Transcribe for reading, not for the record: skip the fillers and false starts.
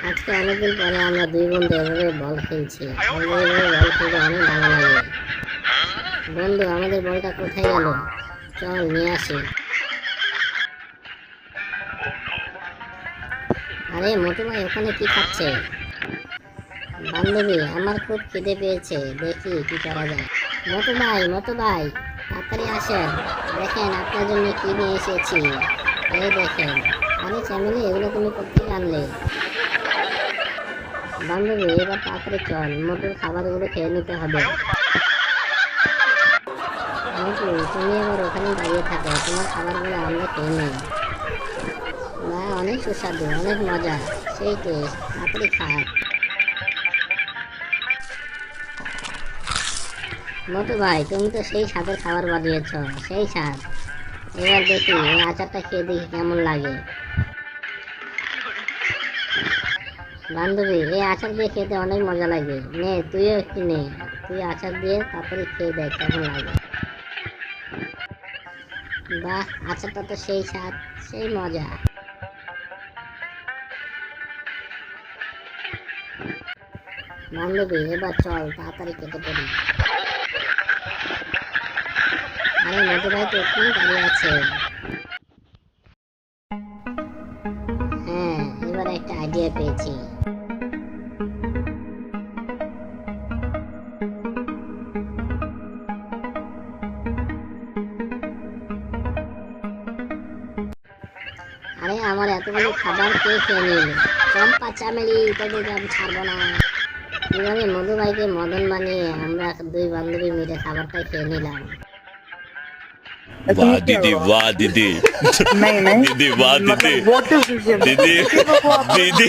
আজকে অনেকদিন পরে আমরা দুই বন্ধু এভাবে বল খেলছি। আমাদের এভাবে বল খেলতে অনেক ভালো লাগে। বন্ধু, আমাদের বলটা কোথায় গেল? চল নিয়ে আসি। আরে মোটু ভাই ওখানে কি খাচ্ছে? বান্ধবী, আমার খুব খিদে পেয়েছে, দেখি কি করা যায়। মোটু ভাই তাড়াতাড়ি আসেন, দেখেন আপনার জন্য কি নিয়ে এসেছি। এই দেখেন। আরে চ্যামিলি, এগুলো তুমি কোথায় আনলে? বান্ধবী, এবার তাড়াতাড়ি চল, মোটুর খাবারগুলো খেয়ে নিতে হবে। মোটু, তুমি এবার ওখানে দাঁড়িয়ে থাকো, তোমার খাবারগুলো আমরা খেয়ে নেই। বা অনেক সুস্বাদু, অনেক মজা, সেই টেস্ট, তাড়াতাড়ি খা। মোটু ভাই, তুমি তো সেই স্বাদের খাবার বানিয়েছ, সেই স্বাদ। এবার দেখি এই আচারটা খেয়ে দেখি কেমন লাগে। বান্ধবী, এই আচার দিয়ে খেতে অনেক মজা লাগে, নে তুইও একটু নে। তুই আচার দিয়ে তাড়াতাড়ি খেয়ে দেখ কেমন লাগে। বাহ, আচারটা তো সেই স্বাদ, সেই মজা। বান্ধবী, এবার চল তাড়াতাড়ি কেটে পড়ি। আরে মোটু ভাই তো ওখানেই দাঁড়িয়ে আছে। হ্যাঁ, এবার একটা আইডিয়া পেয়েছি। আরে আমার এতগুলো খাবার কে খেয়ে নিল? চম্পা চামেলি, তোদেরকে আমি ছাড়বো না। কিভাবে মধু ভাইকে মদন বানিয়ে আমরা দুই বান্ধবী মিলে খাবারটা খেয়ে নিলাম। वाह दीदी वाह दीदी नहीं नहीं दीदी वाह दीदी मतलब व्हाट इज दीदी दीदी